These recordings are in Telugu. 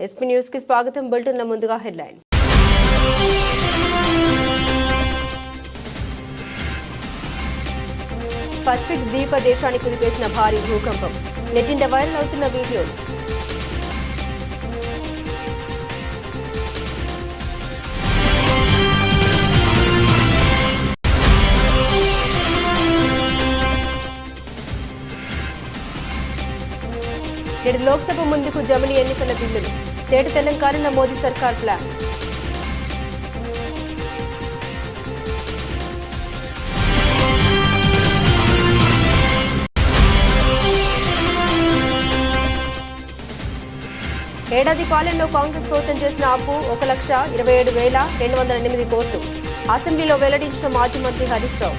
ఎస్పీ న్యూస్ కి స్వాగతం. బులెటిన్ల ముందుగా హెడ్లైన్స్. పసిఫిక్ ద్వీప దేశాన్ని కుదిపేసిన భారీ భూకంపం. నెట్టింట వైరల్ అవుతున్న వీడియోలు. నేడు లోక్సభ ముందుకు జమిలీ ఎన్నికల బిల్లులు. తేట తెలంగాణ మోదీ సర్కార్ ప్లాన్. ఏడాది పాలనలో కాంగ్రెస్ ప్రభుత్వం చేసిన అప్పు 1,27,208 కోట్లు. అసెంబ్లీలో వెల్లడించిన మాజీ మంత్రి హరీష్ రావు.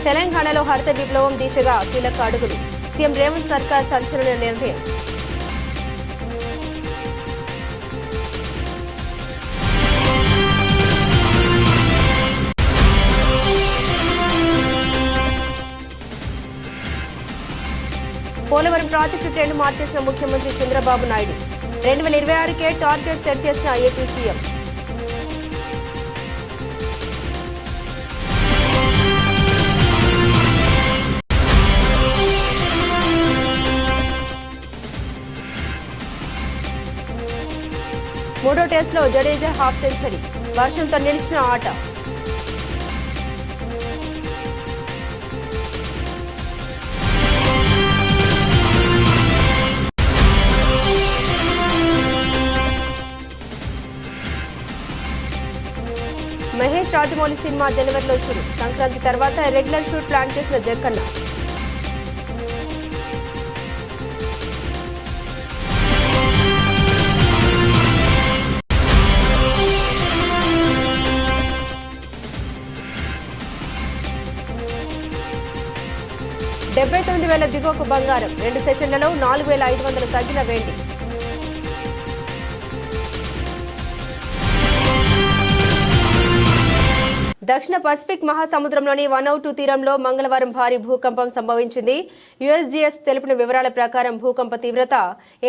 తెలంగాణలో హరిత విప్లవం దిశగా కీలక అడుగులు. సీఎం రేవంత్ సర్కార్ సంచలన నిర్ణయం. పోలవరం ప్రాజెక్టు ట్రెండ్ మార్చేసిన ముఖ్యమంత్రి చంద్రబాబు నాయుడు. 2026కే టార్గెట్ సెట్ చేసిన ఏపీ సీఎం. మూడో టెస్టులో జడేజా హాఫ్ సెంచరీ. వర్షంతో నిలిచిన ఆట. మహేష్ రాజమౌళి సినిమా జనవరిలో షూరు. సంక్రాంతి తర్వాత రెగ్యులర్ షూట్ ప్లాన్ చేసిన జక్కన్న. $79,000 దిగువకు బంగారం. 2 సెషన్లలో 4,500 తగ్గిన వెండి. దక్షిణ పసిఫిక్ మహాసముద్రంలోని వనౌటు తీరంలో మంగళవారం భారీ భూకంపం సంభవించింది. యుఎస్జిఎస్ తెలిపిన వివరాల ప్రకారం భూకంప తీవ్రత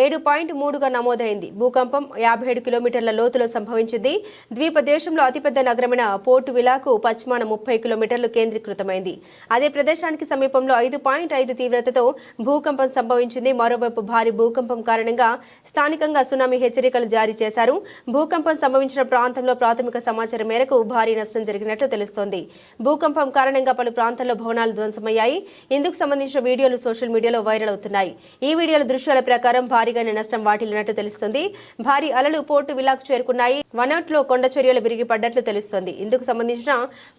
7.3గా నమోదైంది. భూకంపం 57 కిలోమీటర్ల లోతులో సంభవించింది. ద్వీప దేశంలో అతిపెద్ద నగరమైన పోర్ట్ విలాకు పశ్చిమాన 30 కిలోమీటర్లు కేంద్రీకృతమైంది. అదే ప్రదేశానికి సమీపంలో 5.5 తీవ్రతతో భూకంపం సంభవించింది. మరోవైపు భారీ భూకంపం కారణంగా స్థానికంగా సునామీ హెచ్చరికలు జారీ చేశారు. భూకంపం సంభవించిన ప్రాంతంలో ప్రాథమిక సమాచారం మేరకు భారీ నష్టం జరిగినట్లు తెలుస్తోంది. భూకంపం కారణంగా పలు ప్రాంతాల్లో భవనాలు ధ్వంసమయ్యాయి. ఇందుకు సంబంధించిన వీడియోలు సోషల్ మీడియాలో వైరల్ అవుతున్నాయి. ఈ వీడియోల దృశ్యాల ప్రకారం భారీగానే నష్టం వాటిల్లినట్టు తెలుస్తోంది. భారీ అలలు పోర్టు విలాకు చేరుకున్నాయి. వనౌట్లో కొండ చర్యలు విరిగిపడ్డట్లు తెలుస్తోంది. ఇందుకు సంబంధించిన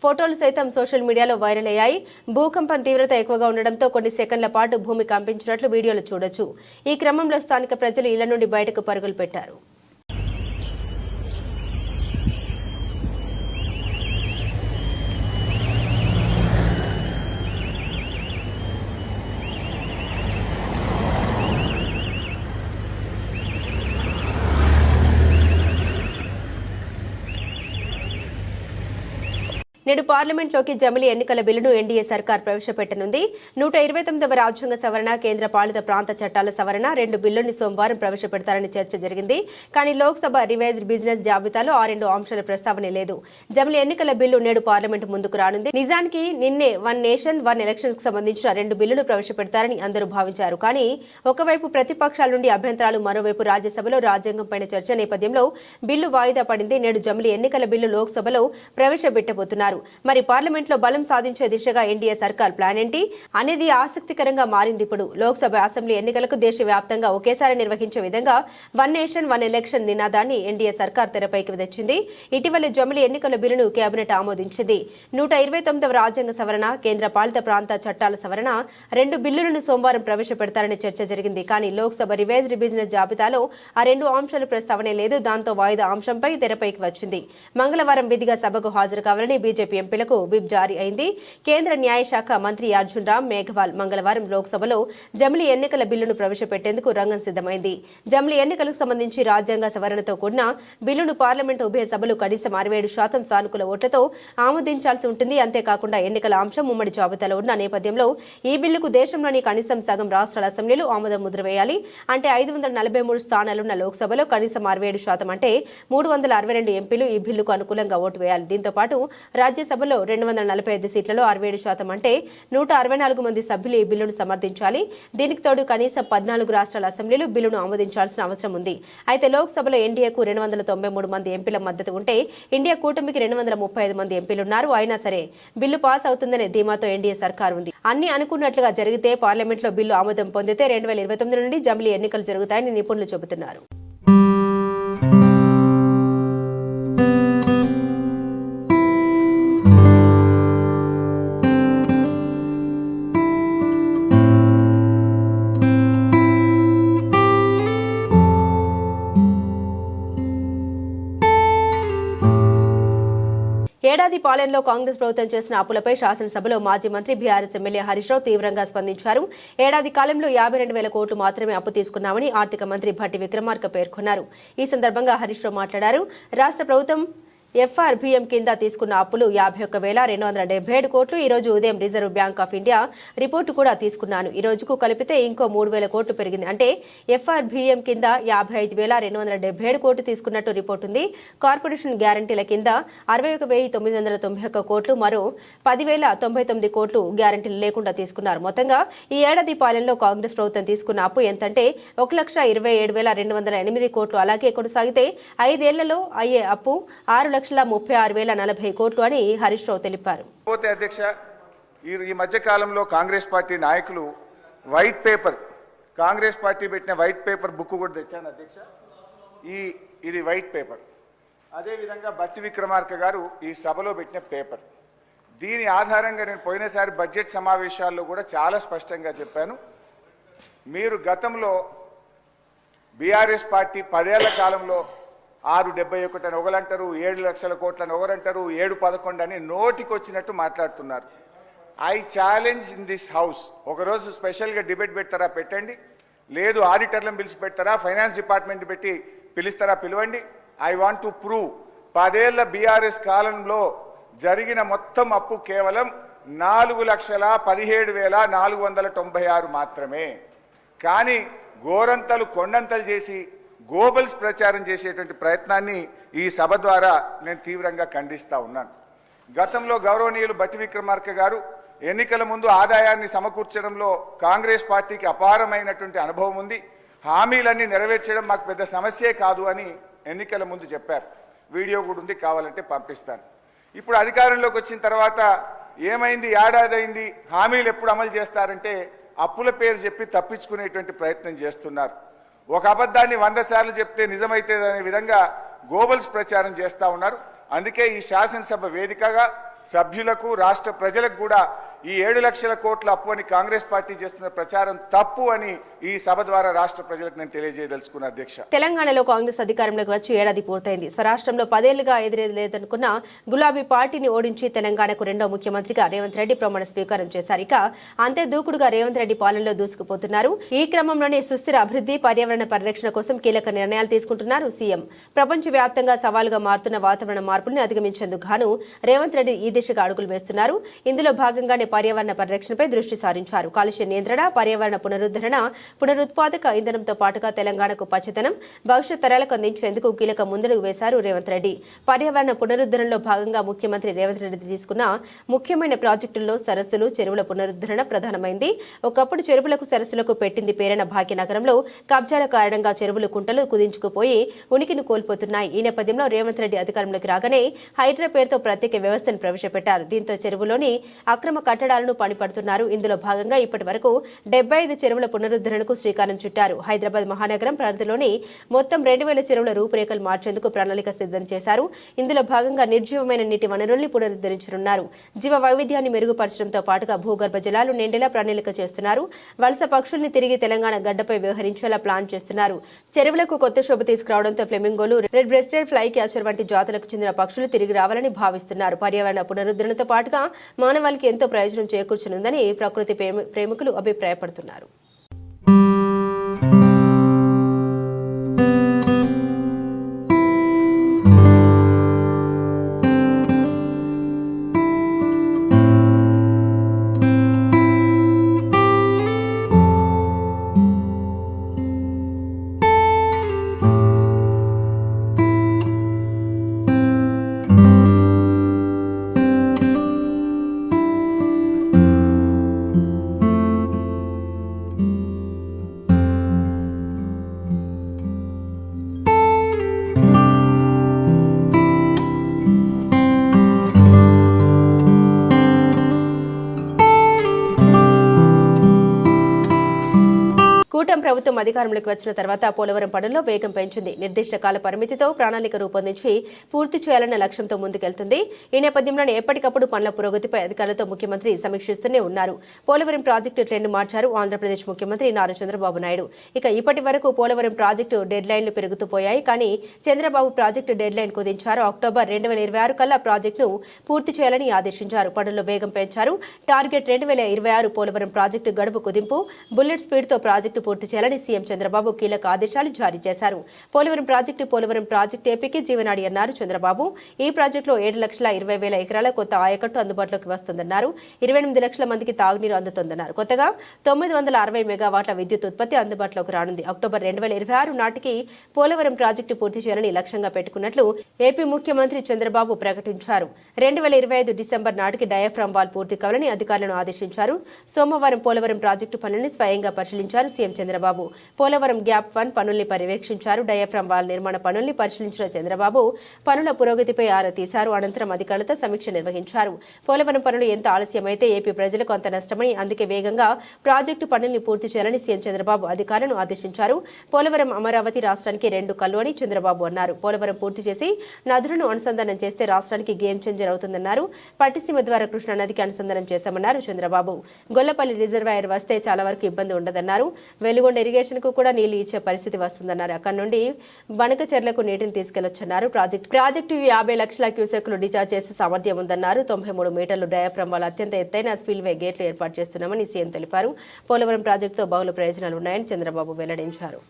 ఫోటోలు సైతం సోషల్ మీడియాలో వైరల్ అయ్యాయి. భూకంపం తీవ్రత ఎక్కువగా ఉండడంతో కొన్ని సెకండ్ల పాటు భూమి కంపించినట్లు వీడియోలు చూడొచ్చు. ఈ క్రమంలో స్థానిక ప్రజలు ఇళ్ల నుండి బయటకు పరుగులు పెట్టారు. నేడు పార్లమెంట్లోకి జమిలీ ఎన్నికల బిల్లును ఎన్డీఏ సర్కార్ ప్రవేశపెట్టనుంది. 129వ రాజ్యాంగ సవరణ, కేంద్ర పాలిత ప్రాంత చట్టాల సవరణ 2 బిల్లుని సోమవారం ప్రవేశపెడతారని చర్చ జరిగింది. కానీ లోక్సభ రివైజ్డ్ బిజినెస్ జాబితాలో ఆ 2 అంశాల ప్రస్తావనే లేదు. జమిలీ ఎన్నికల బిల్లు నేడు పార్లమెంటు ముందుకు రానుంది. నిజానికి నిన్నే వన్ నేషన్ వన్ ఎలక్షన్స్ కు సంబంధించిన 2 బిల్లులు ప్రవేశపెడతారని అందరూ భావించారు. కానీ ఒకవైపు ప్రతిపక్షాల నుండి అభ్యంతరాలు, మరోవైపు రాజ్యసభలో రాజ్యాంగంపై చర్చ నేపథ్యంలో బిల్లు వాయిదా పడింది. నేడు జమిలీ ఎన్నికల బిల్లు లోక్సభలో ప్రవేశపెట్టబోతున్నారు. మరి పార్లమెంట్లో బలం సాధించే దిశగా ఎన్డీఏ సర్కార్ ప్లాన్ ఏంటి అనేది ఆసక్తికరంగా మారింది. ఇప్పుడు లోక్సభ, అసెంబ్లీ ఎన్నికలకు దేశవ్యాప్తంగా ఒకేసారి నిర్వహించే విధంగా వన్ నేషన్ వన్ ఎలక్షన్ నినాదాన్ని ఎన్డీఏ సర్కార్ తెరపైకి తెచ్చింది. ఇటీవల జమిలీ ఎన్నికల బిల్లును కేబినెట్ ఆమోదించింది. 129వ రాజ్యాంగ సవరణ, కేంద్ర పాలిత ప్రాంత చట్టాల సవరణ 2 బిల్లులను సోమవారం ప్రవేశపెడతారని చర్చ జరిగింది. కానీ లోక్సభ రివైజ్డ్ బిజినెస్ జాబితాలో ఆ 2 అంశాల ప్రస్తావనే లేదు. దాంతో వాయిదా అంశంపై తెరపైకి వచ్చింది. మంగళవారం విధిగా సభకు హాజరు కావాలని బీజేపీ బీజేపీ ఎంపీలకు విప్ జారీ అయింది. కేంద్ర న్యాయశాఖ మంత్రి అర్జున్ రామ్ మేఘవాల్ మంగళవారం లోక్సభలో జమిలీ ఎన్నికల బిల్లును ప్రవేశపెట్టేందుకు రంగం సిద్ధమైంది. జమిలీ ఎన్నికలకు సంబంధించి రాజ్యాంగ సవరణతో కూడిన బిల్లును పార్లమెంటు ఉభయ సభలు కనీసం 67% సానుకూల ఓట్లతో ఆమోదించాల్సి ఉంటుంది. అంతేకాకుండా ఎన్నికల అంశం ఉమ్మడి జాబితాలో ఉన్న నేపథ్యంలో ఈ బిల్లుకు దేశంలోని కనీసం సగం రాష్ట్రాల అసెంబ్లీలు ఆమోదం ముద్ర వేయాలి. అంటే 543 స్థానాలున్న లోక్సభలో కనీసం 67% అంటే 362 ఎంపీలు ఈ బిల్లుకు అనుకూలంగా ఓటు వేయాలి. దీంతో పాటు రాజ్యసభలో 245 సీట్లలో 67% అంటే 164 మంది సభ్యులు ఈ బిల్లును సమర్థించాలి. దీనికి తోడు కనీసం 14 రాష్ట్రాల అసెంబ్లీలు బిల్లును ఆమోదించాల్సిన అవసరం ఉంది. అయితే లోక్సభలో ఎన్డీఏకు 293 మంది ఎంపీల మద్దతు ఉంటే ఇండియా కూటమికి 235 మంది ఎంపీలున్నారు. అయినా సరే బిల్లు పాస్ అవుతుందనే ధీమాతో ఎన్డీఏ సర్కార్ ఉంది. అన్ని అనుకున్నట్లుగా జరిగితే పార్లమెంట్లో బిల్లు ఆమోదం పొందితే 2029 నుండి జమిలీ ఎన్నికలు జరుగుతాయని నిపుణులు చెబుతున్నారు. ఏడాది పాలనలో కాంగ్రెస్ ప్రభుత్వం చేసిన అప్పులపై శాసనసభలో మాజీ మంత్రి బీఆర్ఎస్ ఎమ్మెల్యే హరీష్ రావు తీవ్రంగా స్పందించారు. ఏడాది కాలంలో 52,000 కోట్లు మాత్రమే అప్పు తీసుకున్నామని ఆర్థిక మంత్రి భట్టి విక్రమార్క పేర్కొన్నారు. ఈ సందర్భంగా హరీష్ రావు మాట్లాడారు. రాష్ట్ర ప్రభుత్వం ఎఫ్ఆర్బిఎం కింద తీసుకున్న అప్పులు 51,277 కోట్లు. ఈ రోజు ఉదయం reserve bank of India report కూడా తీసుకున్నాను. ఈ రోజుకు కలిపితే ఇంకో 3,000 కోట్లు పెరిగింది. అంటే ఎఫ్ఆర్బిఎం కింద 55,277 కోట్లు తీసుకున్నట్టు రిపోర్టు ఉంది. కార్పొరేషన్ గ్యారంటీల కింద 61,991 కోట్లు, మరో 10,099 కోట్లు గ్యారంటీలు లేకుండా తీసుకున్నారు. మొత్తంగా ఈ ఏడాది పాలనలో కాంగ్రెస్ ప్రభుత్వం తీసుకున్న అప్పు ఎంతంటే 1,27,208 కోట్లు. అలాగే కొనసాగితే 5 ఏళ్లలో అయ్యే అప్పు 6,36,040 కోట్లు అని హరీష్ రావు తెలిపారు. అధ్యక్ష, ఈ మధ్య కాలంలో కాంగ్రెస్ పార్టీ నాయకులు వైట్ పేపర్, కాంగ్రెస్ పార్టీ పెట్టిన వైట్ పేపర్ బుక్ కూడా తెచ్చాను అధ్యక్ష. ఇది వైట్ పేపర్. అదేవిధంగా భట్టి విక్రమార్క గారు ఈ సభలో పెట్టిన పేపర్. దీని ఆధారంగా నేను పోయినసారి బడ్జెట్ సమావేశాల్లో కూడా చాలా స్పష్టంగా చెప్పాను. మీరు గతంలో బీఆర్ఎస్ పార్టీ 10 ఏళ్ల కాలంలో 671 అని ఒకరంటారు, 7 లక్షల కోట్లని ఒకరంటారు, 711 అని నోటికి వచ్చినట్టు మాట్లాడుతున్నారు. I challenge in this house, ఒకరోజు స్పెషల్గా డిబేట్ పెడతారా పెట్టండి, లేదు ఆడిటర్లను పిలిచి పెడతారా, ఫైనాన్స్ డిపార్ట్మెంట్ పెట్టి పిలుస్తారా పిలవండి. ఐ వాంట్ టు ప్రూవ్ 10 ఏళ్ల బీఆర్ఎస్ కాలంలో జరిగిన మొత్తం అప్పు కేవలం 4,17,496 మాత్రమే. కానీ గోరంతలు కొండంతలు చేసి గోబల్స్ ప్రచారం చేసేటువంటి ప్రయత్నాన్ని ఈ సభ ద్వారా నేను తీవ్రంగా ఖండిస్తూ ఉన్నాను. గతంలో గౌరవనీయులు భట్టి విక్రమార్క గారు ఎన్నికల ముందు ఆదాయాన్ని సమకూర్చడంలో కాంగ్రెస్ పార్టీకి అపారమైనటువంటి అనుభవం ఉంది, హామీలన్నీ నెరవేర్చడం మాకు పెద్ద సమస్యే కాదు అని ఎన్నికల ముందు చెప్పారు. వీడియో కూడా ఉంది, కావాలంటే పంపిస్తాను. ఇప్పుడు అధికారంలోకి వచ్చిన తర్వాత ఏమైంది, ఏడాది అయింది, హామీలు ఎప్పుడు అమలు చేస్తారంటే అప్పుల పేరు చెప్పి తప్పించుకునేటువంటి ప్రయత్నం చేస్తున్నారు. ఒక అబద్ధాన్ని 100 సార్లు చెప్తే నిజమైతే అనే విధంగా గోబల్స్ ప్రచారం చేస్తూ ఉన్నారు. అందుకే ఈ శాసనసభ వేదికగా సభ్యులకు రాష్ట్ర ప్రజలకు కూడా ఈ 7 లక్షల కోట్ల అప్పు అని కాంగ్రెస్ పార్టీ చేస్తున్న ప్రచారం తప్పు అని ఈ సభ ద్వారా రాష్ట్ర ప్రజలకు నేను తెలియజేయదలుచుకున్న అధ్యక్ష. తెలంగాణలో కాంగ్రెస్ అధికారంలోకి వచ్చి ఏడాది పూర్తయింది. స్వరాష్ట్రంలో 10 ఏళ్లుగా ఎదురేదనుకున్న గులాబీ పార్టీని ఓడించి తెలంగాణకు రెండో ముఖ్యమంత్రిగా రేవంత్ రెడ్డి ప్రమాణ స్వీకారం చేశారు. ఇక అంతే దూకుడుగా రేవంత్ రెడ్డి పాలనలో దూసుకుపోతున్నారు. ఈ క్రమంలోనే సుస్థిర అభివృద్ధి, పర్యావరణ పరిరక్షణ కోసం కీలక నిర్ణయాలు తీసుకుంటున్నారు సీఎం. ప్రపంచవ్యాప్తంగా సవాలుగా మారుతున్న వాతావరణ మార్పుల్ని అధిగమించేందుకు గాను రేవంత్ రెడ్డి ఈ దిశగా అడుగులు వేస్తున్నారు. ఇందులో భాగంగానే పర్యావరణ పరిరక్షణపై దృష్టి సారించారు. కాలుష్య నియంత్రణ, పర్యావరణ పునరుద్ధరణ, పునరుత్పాదక ఇంధనంతో పాటుగా తెలంగాణకు పచ్చదనం, భవిష్యత్ తరాలకు అందించేందుకు కీలక ముందడుగు వేశారు రేవంత్ రెడ్డి. పర్యావరణ పునరుద్ధరణలో భాగంగా ముఖ్యమంత్రి రేవంత్ రెడ్డి తీసుకున్న ముఖ్యమైన ప్రాజెక్టుల్లో సరస్సులు, చెరువుల పునరుద్ధరణ ప్రధానమైంది. ఒకప్పుడు చెరువులకు, సరస్సులకు పెట్టింది పేరైన భాగ్యనగరంలో కబ్జాల కారణంగా చెరువులు, కుంటలు కుదించుకుపోయి ఉనికిని కోల్పోతున్నాయి. ఈ నేపథ్యంలో రేవంత్ రెడ్డి అధికారంలోకి రాగానే హైడ్రా పేరుతో ప్రత్యేక వ్యవస్థను ప్రవేశపెట్టారు. దీంతో చెరువులోని అక్రమ కట్టడాలను పనిపడుతున్నారు. ఇందులో భాగంగా ఇప్పటి వరకు 75 చెరువుల పునరుద్ధరణ పునరుద్ధరణకు శ్రీకారం చుట్టారు. హైదరాబాద్ మహానగరం పరిధిలోని మొత్తం 2000 చెరువుల రూపురేఖలు మార్చేందుకు ప్రణాళిక సిద్ధం చేశారు. ఇందులో భాగంగా నిర్జీవమైన నీటి వనరుల్ని పునరుద్ధరించనున్నారు. జీవ వైవిధ్యాన్ని మెరుగుపరచడంతో పాటుగా భూగర్భ జలాలు నిండేలా ప్రణాళిక చేస్తున్నారు. వలస పక్షుల్ని తిరిగి తెలంగాణ గడ్డపై వ్యవహరించేలా ప్లాన్ చేస్తున్నారు. చెరువులకు కొత్త శోభ తీసుకురావడంతో ఫ్లెమింగోలు, రెడ్ బ్రెస్టెడ్ ఫ్లై క్యాచర్ వంటి జాతులకు చెందిన పక్షులు తిరిగి రావాలని భావిస్తున్నారు. పర్యావరణ పునరుద్ధరణతో పాటుగా మానవాళికి ఎంతో ప్రయోజనం చేకూర్చనుందని ప్రకృతి ప్రేమికులు అభిప్రాయపడుతున్నారు. కూటమి ప్రభుత్వం అధికారంలోకి వచ్చిన తర్వాత పోలవరం పనుల్లో వేగం పెంచింది. నిర్దిష్ట కాల పరిమితితో ప్రణాళిక రూపొందించి పూర్తి చేయాలన్న లక్ష్యంతో ముందుకెళ్తుంది. ఈ నేపథ్యంలోనే ఎప్పటికప్పుడు పనుల పురోగతిపై అధికారులతో ముఖ్యమంత్రి సమీక్షిస్తూనే ఉన్నారు. పోలవరం ప్రాజెక్టు ట్రెండ్ మార్చారు ఆంధ్రప్రదేశ్ ముఖ్యమంత్రి నారా చంద్రబాబు నాయుడు. ఇక ఇప్పటి వరకు పోలవరం ప్రాజెక్టు డెడ్ లైన్లు పెరుగుతూ పోయాయి. కానీ చంద్రబాబు ప్రాజెక్టు డెడ్ లైన్ కుదించారు. అక్టోబర్ 2026 కల్లా ప్రాజెక్టును పూర్తి చేయాలని ఆదేశించారు. పనుల్లో వేగం పెంచారు. టార్గెట్ 2026 పోలవరం ప్రాజెక్టు గడువు కుదింపు, బుల్లెట్ స్పీడ్తో ప్రాజెక్టు పూర్తి చేయాలని సీఎం చంద్రబాబు కీలక ఆదేశాలు జారీ చేశారు. పోలవరం ప్రాజెక్టు ఏపీకి జీవనాడి అన్నారు చంద్రబాబు. ఈ ప్రాజెక్టులో 7,20,000 ఎకరాల కొత్త ఆయకట్టు అందుబాటులోకి వస్తుందన్నారు. 28 లక్షల మందికి తాగునీరు అందుతుందన్నారు. కొత్తగా 960 మెగావాట్ల విద్యుత్ ఉత్పత్తి అందుబాటులోకి రానుంది. అక్టోబర్ 2026 నాటికి పోలవరం ప్రాజెక్టు పూర్తి చేయాలని లక్ష్యంగా పెట్టుకున్నట్లు ఏపీ ముఖ్యమంత్రి చంద్రబాబు ప్రకటించారు. 2025 డిసెంబర్ నాటికి డయాఫ్రామ్ వాల్ పూర్తి కావాలని అధికారులను ఆదేశించారు. సోమవారం పోలవరం ప్రాజెక్టు పనులను స్వయంగా పరిశీలించారు సీఎం చంద్రబాబు. పోలవరం గ్యాప్ 1 పనుల్ని పర్యవేక్షించారు. డయాఫ్రామ్ వాల్ నిర్మాణ పనుల్ని పరిశీలించిన చంద్రబాబు పనుల పురోగతిపై ఆరా తీశారు. అనంతరం అధికారులతో సమీక్ష నిర్వహించారు. పోలవరం పనులు ఎంత ఆలస్యమైతే ఏపీ ప్రజలకు అంత నష్టమని, అందుకే వేగంగా ప్రాజెక్టు పనుల్ని పూర్తి చేయాలని సీఎం చంద్రబాబు అధికారులను ఆదేశించారు. పోలవరం అమరావతి రాష్ట్రానికి 2 కళ్ళు అని చంద్రబాబు అన్నారు. పోలవరం పూర్తి చేసి నదులను అనుసంధానం చేస్తే రాష్ట్రానికి గేమ్ చేంజర్ అవుతుందన్నారు. పట్టిసీమ ద్వారా కృష్ణా నదికి అనుసంధానం చేశామన్నారు చంద్రబాబు. గొల్లపల్లి రిజర్వాయర్ వస్తే చాలా వరకు ఇబ్బంది ఉండదన్నారు. వెలుగొండ ఇరిగేషన్ కు కూడా నీళ్లు ఇచ్చే పరిస్థితి వస్తుందన్నారు. అక్కడి నుండి బనకచెర్లకు నీటిని తీసుకెళ్లొచ్చన్నారు. ప్రాజెక్టు 50 లక్షల క్యూసెక్లు డిశ్చార్జ్ చేసే సామర్థ్యం ఉందన్నారు. 93 మీటర్లు డయాఫ్రామ్ వల్ల అత్యంత ఎత్తైన స్పిల్వే గేట్లు ఏర్పాటు చేస్తున్నామని సీఎం తెలిపారు. పోలవరం ప్రాజెక్టుతో బహుళ ప్రయోజనాలు ఉన్నాయని చంద్రబాబు వెల్లడించారు.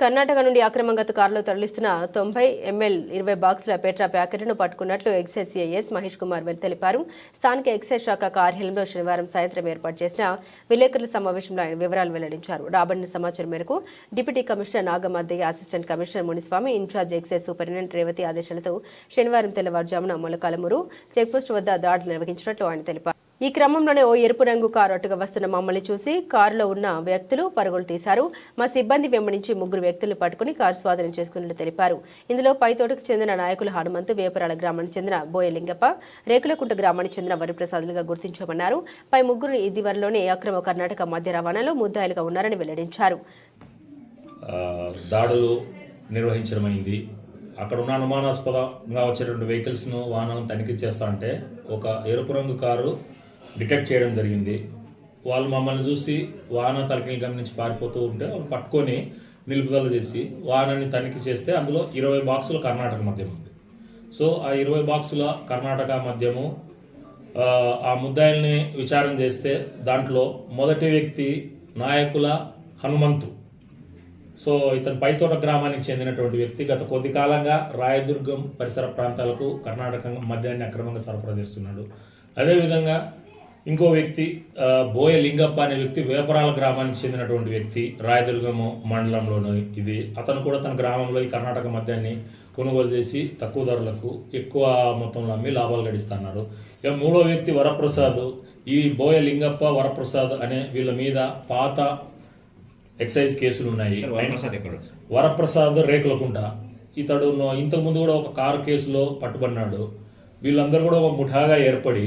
కర్ణాటక నుండి అక్రమంగా కారులో తరలిస్తున్న 90 ml 20 బాక్సుల పెట్రా ప్యాకెట్లను పట్టుకున్నట్లు ఎక్సైజ్ సిఐఎస్ మహేష్ కుమార్ తెలిపారు. స్థానిక ఎక్సైజ్ శాఖ కార్యాలయంలో శనివారం సాయంత్రం ఏర్పాటు చేసిన విలేకరుల సమావేశంలో ఆయన వివరాలు వెల్లడించారు. రాబడిన సమాచారం మేరకు deputy commissioner Nagamaddayya, assistant commissioner Muniswamy, in charge excise superintendent Revathi ఆదేశాలతో శనివారం తెల్లవారుజామున మొలకాలమూరు చెక్పోస్ట్ వద్ద దాడులు నిర్వహించినట్లు ఆయన తెలిపారు. ఈ క్రమంలోనే ఓ ఎరుపు రంగు కారు అటుగా వస్తున్న మమ్మల్ని చూసి కారులో ఉన్న వ్యక్తులు పరుగులు తీశారు. మా సిబ్బంది వెంబడించి 3 వ్యక్తులను పట్టుకుని కారు స్వాధీనం చేసుకున్నట్లు తెలిపారు. ఇందులో పైతోటకు చెందిన నాయకులు హనుమంతు, వేపరాల గ్రామానికి చెందిన బోయలింగప్ప, రేకులకుంట గ్రామానికి చెందిన వరిప్రసాదులుగా గుర్తించామన్నారు. పై 3 ఇదివరలోనే అక్రమ కర్ణాటక మద్య రవాణాలో ముద్దాయిలుగా ఉన్నారని వెల్లడించారు. దాడులు నిర్వహించడమైంది. అక్కడ ఉన్న అనుమానాస్పదంగా వచ్చేటువంటి వెహికల్స్ను వాహనం తనిఖీ చేస్తా అంటే ఒక ఎరుపు రంగు కారు డిటెక్ట్ చేయడం జరిగింది. వాళ్ళు మమ్మల్ని చూసి వాహన తనిఖీలు గమనించి పారిపోతూ ఉంటే వాళ్ళు పట్టుకొని నిలుపుదల చేసి వాహనాన్ని తనిఖీ చేస్తే అందులో 20 బాక్సుల కర్ణాటక మద్యం ఉంది. సో ఆ 20 బాక్సుల కర్ణాటక మద్యము ఆ ముద్దాయిల్ని విచారణ చేస్తే దాంట్లో మొదటి వ్యక్తి నాయకుల హనుమంతు. సో ఇతను పైతోట గ్రామానికి చెందినటువంటి వ్యక్తి. గత కొద్ది కాలంగా రాయదుర్గం పరిసర ప్రాంతాలకు కర్ణాటక మద్యాన్ని అక్రమంగా సరఫరా చేస్తున్నాడు. అదేవిధంగా ఇంకో వ్యక్తి బోయ లింగప్ప అనే వ్యక్తి వేపరాల గ్రామానికి చెందినటువంటి వ్యక్తి, రాయదుర్గం మండలంలోని ఇది. అతను కూడా తన గ్రామంలో ఈ కర్ణాటక మద్యాన్ని కొనుగోలు చేసి తక్కువ ధరలకు ఎక్కువ మొత్తంలో అమ్మి లాభాలు గడిస్తున్నారు. ఇక మూడో వ్యక్తి వరప్రసాద్. ఈ బోయ లింగప్ప, వరప్రసాద్ అనే వీళ్ళ మీద పాత ఎక్సైజ్ కేసులు ఉన్నాయి. వరప్రసాద్ రేకులకుంట. ఇతడు ఇంతకుముందు కూడా ఒక కారు కేసులో పట్టుబడినాడు. వీళ్ళందరూ కూడా ఒక ముఠాగా ఏర్పడి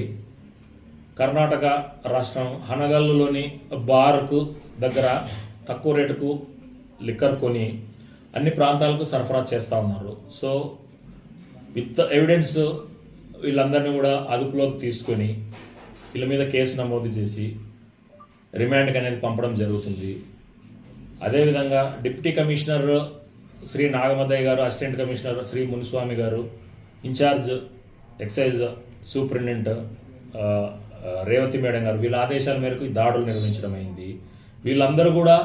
కర్ణాటక రాష్ట్రం హనగల్లులోని బార్కు దగ్గర తక్కువ రేటుకు లిక్కర్ కొని అన్ని ప్రాంతాలకు సరఫరా చేస్తూ ఉన్నారు. సో విత్ ఎవిడెన్స్ వీళ్ళందరినీ కూడా అదుపులోకి తీసుకొని వీళ్ళ మీద కేసు నమోదు చేసి రిమాండ్కి అనేది పంపడం జరుగుతుంది. అదేవిధంగా డిప్యూటీ కమిషనర్ శ్రీ నాగమదయ్య గారు, అసిస్టెంట్ కమిషనర్ శ్రీ మునిస్వామి గారు, in charge excise superintendent Revathi madam గారు వీళ్ళ ఆదేశాల మేరకు ఈ దాడులు నిర్వహించడం అయింది. వీళ్ళందరూ కూడా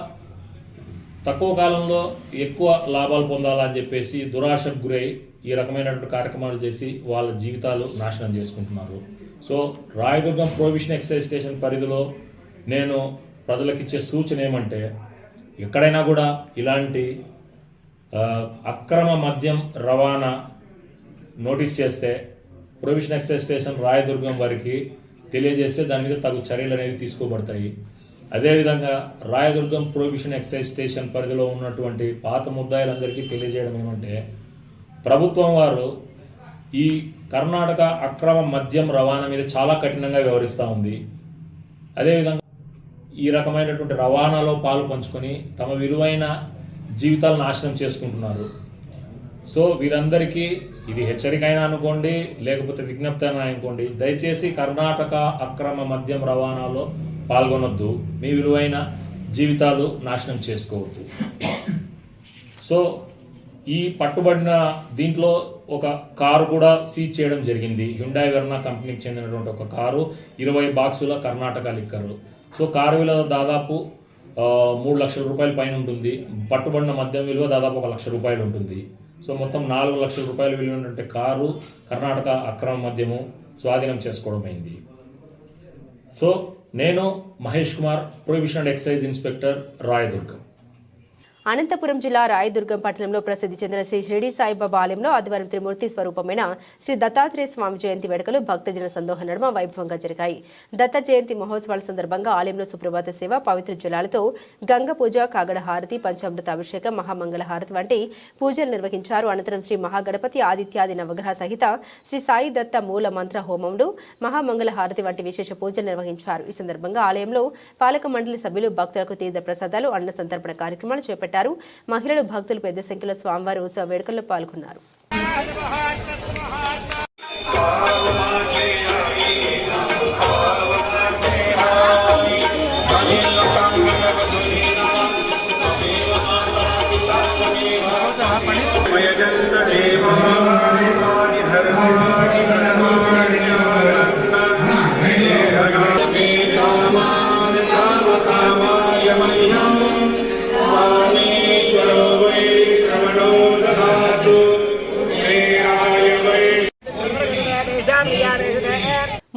తక్కువ కాలంలో ఎక్కువ లాభాలు పొందాలని చెప్పేసి దురాశకు గురై ఈ రకమైనటువంటి కార్యక్రమాలు చేసి వాళ్ళ జీవితాలు నాశనం చేసుకుంటున్నారు. So Rayadurgam prohibition excise station పరిధిలో నేను ప్రజలకు ఇచ్చే సూచన ఏమంటే, ఎక్కడైనా కూడా ఇలాంటి అక్రమ మద్యం రవాణా నోటీస్ చేస్తే ప్రొహిబిషన్ ఎక్సైజ్ స్టేషన్ రాయదుర్గం వారికి తెలియజేస్తే దాని మీద తగు చర్యలు అనేవి తీసుకోబడతాయి. అదేవిధంగా రాయదుర్గం ప్రొహిబిషన్ ఎక్సైజ్ స్టేషన్ పరిధిలో ఉన్నటువంటి పాత ముద్దాయిలందరికీ తెలియజేయడం ఏమంటే, ప్రభుత్వం వారు ఈ కర్ణాటక అక్రమ మద్యం రవాణా మీద చాలా కఠినంగా వ్యవహరిస్తూ ఉంది. అదేవిధంగా ఈ రకమైనటువంటి రవాణాలో పాలు పంచుకొని తమ విలువైన జీవితాలను నాశనం చేసుకుంటున్నారు. సో వీరందరికీ ఇది హెచ్చరిక అయినా అనుకోండి, లేకపోతే విజ్ఞప్తి అయినా అనుకోండి, దయచేసి కర్ణాటక అక్రమ మద్యం రవాణాలో పాల్గొనొద్దు, మీ విలువైన జీవితాలు నాశనం చేసుకోవద్దు. సో ఈ పట్టుబడిన దీంట్లో ఒక కారు కూడా సీజ్ చేయడం జరిగింది. హ్యుండాయ్ వెర్నా కంపెనీకి చెందినటువంటి ఒక కారు, 20 బాక్సుల కర్ణాటక లిక్కర్. సో కారు విలువ దాదాపు 3 లక్షల రూపాయల పైన ఉంటుంది. పట్టుబడిన మద్యం విలువ దాదాపు 1 లక్ష రూపాయలు ఉంటుంది. సో మొత్తం 4 లక్షల రూపాయలు విలువైనటువంటి కారు కర్ణాటక అక్రమ మద్యము స్వాధీనం చేసుకోవడం అయింది. సో నేను Mahesh Kumar, prohibition and excise inspector, Rayadurgam. Anantapuram జిల్లా రాయదుర్గం పట్టణంలో ప్రసిద్ధి చెందిన శ్రీ షిరిడి సాయిబాబా ఆలయంలో ఆదివారం త్రిమూర్తి స్వరూపమైన శ్రీ దత్తాత్రేయ స్వామి జయంతి వేడుకలు భక్తజన సందోహం నడుమ వైభవంగా జరిగాయి. దత్త జయంతి మహోత్సవాల సందర్భంగా ఆలయంలో సుప్రభాత సేవ, పవిత్ర జలాలతో గంగ పూజ, కాగడ హారతి, పంచామృత అభిషేకం, మహామంగళ హారతి వంటి పూజలు నిర్వహించారు. అనంతరం శ్రీ మహాగణపతి, ఆదిత్యాది నవగ్రహ సహిత శ్రీ సాయి దత్త మూల మంత్ర హోమములు, మహామంగళ హారతి వంటి విశేష పూజలు నిర్వహించారు. ఈ సందర్భంగా ఆలయంలో పాలక మండలి సభ్యులు భక్తులకు తీర్థ ప్రసాదాలు, అన్న సంతర్పణ కార్యక్రమాలు చేపట్టారు. మహిళలు, భక్తులు పెద్ద సంఖ్యలో స్వామివారి ఉత్సవ వేడుకల్లో పాల్గొన్నారు.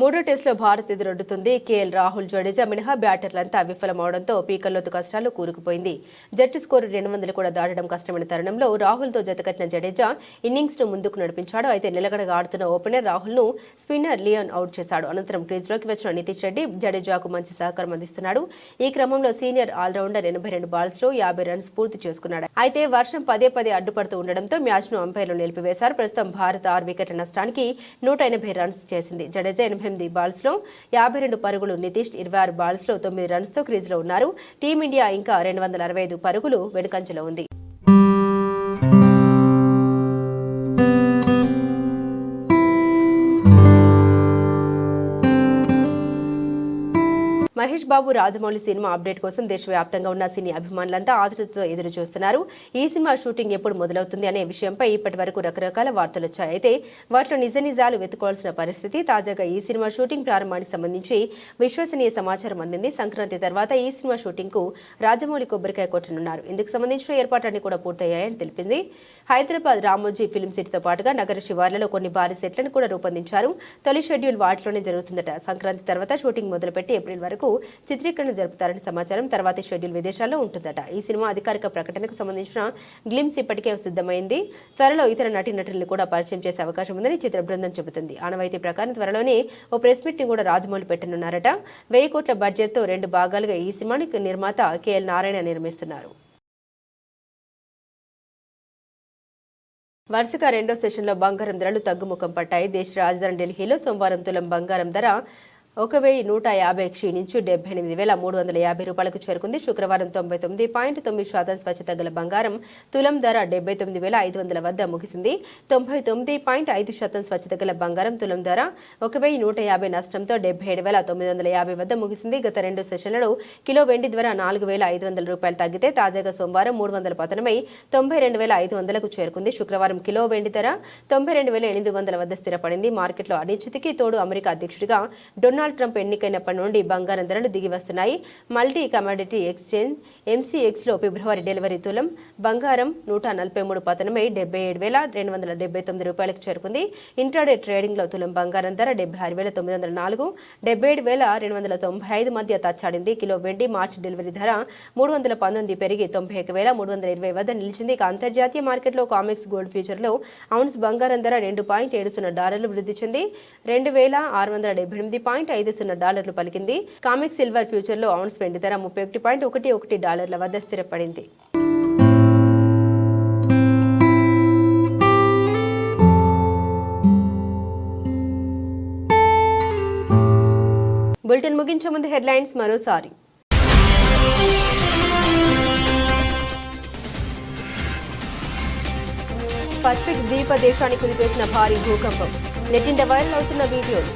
మూడో టెస్టులో భారత్ ఎదురొడ్డుతుంది. కేఎల్ రాహుల్, జడేజా మినహా బ్యాటర్లంతా విఫలమవడంతో పీకల్లోతు కష్టాలు కూరుకుపోయింది. జట్టు స్కోరు 200 కూడా దాటడం కష్టమైన తరుణంలో రాహుల్తో జతకట్టిన జడేజా ఇన్నింగ్స్ను ముందుకు నడిపించాడు. అయితే నిలకడగా ఆడుతున్న ఓపెనర్ రాహుల్ను స్పిన్నర్ లియోన్ అవుట్ చేశాడు. అనంతరం క్రీజ్లోకి వచ్చిన నితీష్ రెడ్డి జడేజాకు మంచి సహకారం అందిస్తున్నాడు. ఈ క్రమంలో సీనియర్ ఆల్రౌండర్ 82 బాల్స్లో 50 రన్స్ పూర్తి చేసుకున్నాడు. అయితే వర్షం పదే అడ్డుపడుతూ ఉండడంతో మ్యాచ్ను అంపైర్లు నిలిపివేశారు. ప్రస్తుతం భారత్ 6 వికెట్ల నష్టానికి 180 రన్స్ చేసింది. జడేజా 88 బాల్స్లో 52 పరుగులు, నితీష్ 26 బాల్స్లో 9 రన్స్తో క్రీజ్లో ఉన్నారు. టీమిండియా ఇంకా 265 పరుగులు వెనుకంజలో ఉంది. మహేష్ బాబు రాజమౌళి సినిమా అప్డేట్ కోసం దేశవ్యాప్తంగా ఉన్న సినీ అభిమానులంతా ఆతృతతో ఎదురు చూస్తున్నారు. ఈ సినిమా షూటింగ్ ఎప్పుడు మొదలవుతుంది అనే విషయంపై ఇప్పటి వరకు రకరకాల వార్తలు వచ్చాయి. అయితే వాటిలో నిజాలు వెతుకోవాల్సిన పరిస్థితి. తాజాగా ఈ సినిమా షూటింగ్ ప్రారంభానికి సంబంధించి విశ్వసనీయ సమాచారం అందింది. సంక్రాంతి తర్వాత ఈ సినిమా షూటింగ్ కు రాజమౌళి కొబ్బరికాయ కొట్టనున్నారు. ఇందుకు సంబంధించిన ఏర్పాట్లన్నీ కూడా పూర్తయ్యాయని తెలిపింది. హైదరాబాద్ రామోజీ ఫిల్మ్ సిటీతో పాటుగా నగర శివార్లలో కొన్ని భారీ సెట్లను కూడా రూపొందించారు. తొలి షెడ్యూల్ వాటిలోనే జరుగుతుందట. సంక్రాంతి తర్వాత షూటింగ్ మొదలుపెట్టి ఏప్రిల్ వరకు చిత్రీకరణ జరుపుతారని సమాచారం. తర్వాతి షెడ్యూల్ విదేశాల్లో ఉంటుందట. ఈ సినిమా అధికారిక ప్రకటనకు సంబంధించిన గ్లిమ్స్ ఇప్పటికే సిద్ధమైంది. త్వరలో ఇతర నటీనటులను కూడా పరిచయం చేసే అవకాశం ఉందని చిత్ర బృందం చెబుతుంది. ఆనవాయితీ ప్రకారం త్వరలోనే ఓ ప్రెస్ మీట్ ని కూడా రాజమౌళి పెట్టనున్నారట. 1000 కోట్ల బడ్జెట్ తో 2 భాగాలుగా ఈ సినిమాని నిర్మాత కేఎల్ నారాయణ నిర్మిస్తున్నారు. వరుసగా రెండో సెషన్లో బంగారం ధరలు తగ్గుముఖం పట్టాయి. దేశ రాజధాని ఢిల్లీలో సోమవారం తులం బంగారం ధర 1150 క్షీణించి 78,350 రూపాయలకు చేరుకుంది. శుక్రవారం 99.9% స్వచ్ఛత గల బంగారం తులం ధర 79,500 వద్ద ముగిసింది. 99.5% స్వచ్ఛత గల బంగారం తులం ధర 1,150 నష్టంతో 77,950 వద్ద ముగిసింది. గత 2 సెషన్లలో కిలో వెండి ధర 4,500 రూపాయలు తగ్గితే తాజాగా సోమవారం 300 పతనమై 92,500కు చేరుకుంది. శుక్రవారం కిలో వెండి ధర 92,800 వద్ద స్థిరపడింది. మార్కెట్లో అనిశ్చితికి తోడు అమెరికా అధ్యక్షుడిగా డొనాల్డ్ ట్రంప్ ఎన్నికైనప్పటి నుండి బంగారం ధరలు దిగి వస్తున్నాయి. మల్టీ కమాడిటీ ఎక్స్చేంజ్ MCXలో ఫిబ్రవరి డెలివరీ తులం బంగారం 143 పతనమై 77,279 రూపాయలకు చేరుకుంది. ఇంట్రాడే ట్రేడింగ్లో తులం బంగారం ధర 76,904, 77,295 మధ్య తచ్చాడింది. కిలో వెండి మార్చి డెలివరీ ధర 319 పెరిగి 91,320 వద్ద నిలిచింది. ఇక అంతర్జాతీయ మార్కెట్లో కామెక్స్ గోల్డ్ ఫ్యూచర్లో ఔన్స్ బంగారం ధర $2.70 వృద్ధి చెంది $2,678.50 పలికింది. కామెక్స్ సిల్వర్ ఫ్యూచర్ లో ఔన్స్ వెండి ధర $31.11 వద్ద స్థిరపడింది. బులెటిన్ ముగించే ముందు హెడ్లైన్స్ మరోసారి. పసిఫిక్ ద్వీప దేశాన్ని కుదిపేసిన భారీ భూకంపం. నెట్టింట వైరల్ అవుతున్న వీడియోలు.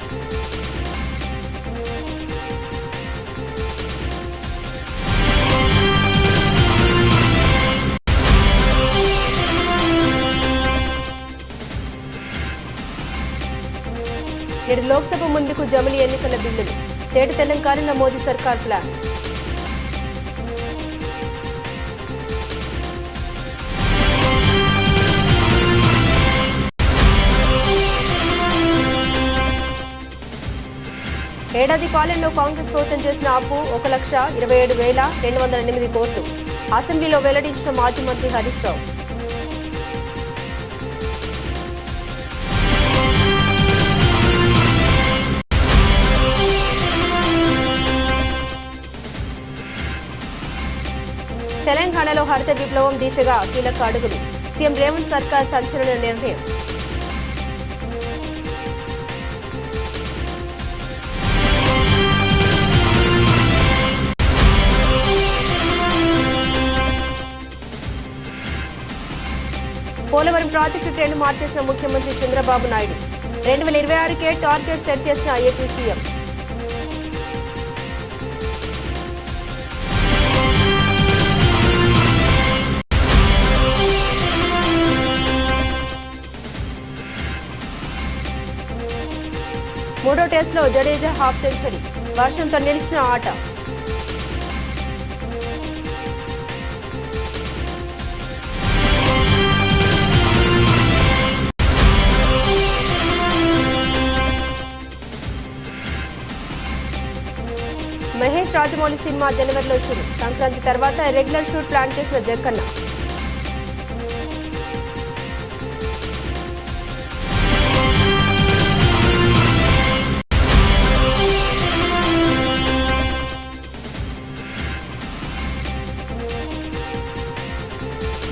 నేడు లోక్సభ ముందుకు జమిలీ ఎన్నికల బిల్లులు. తేట తెలంగాణ మోదీ సర్కార్ ప్లాన్. ఏడాది పాలనలో కాంగ్రెస్ ప్రభుత్వం చేసిన అప్పు 1,27,208 కోట్లు. అసెంబ్లీలో వెల్లడించిన మాజీ మంత్రి హరీష్ రావు. తెలంగాణలో హరిత విప్లవం దిశగా కీలక అడుగులు. సీఎం రేవంత్ సర్కార్ సంచలన నిర్ణయం. పోలవరం ప్రాజెక్టు ట్రెండ్ మార్చేసిన ముఖ్యమంత్రి చంద్రబాబు నాయుడు. 2026కే టార్గెట్ సెట్ చేసిన ఏపీ సీఎం. మూడో టెస్టులో జడేజా హాఫ్ సెంచరీ. వర్షంతో నిలిచిన ఆట. మహేష్ రాజమౌళి సినిమా జనవరిలో షూట్. సంక్రాంతి తర్వాత రెగ్యులర్ షూట్ ప్లాన్ చేసిన జక్కన్న.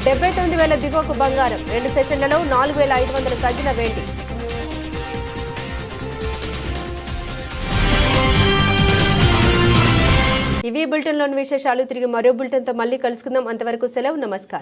$79,000 దిగువకు బంగారం. 2 సెషన్లలో 4,500 తగ్గిన వెండి. ఇవి బులెటిన్లోని విశేషాలు. తిరిగి మరో బులెటిన్తో మళ్ళీ కలుసుకుందాం. అంతవరకు సెలవు. నమస్కారం.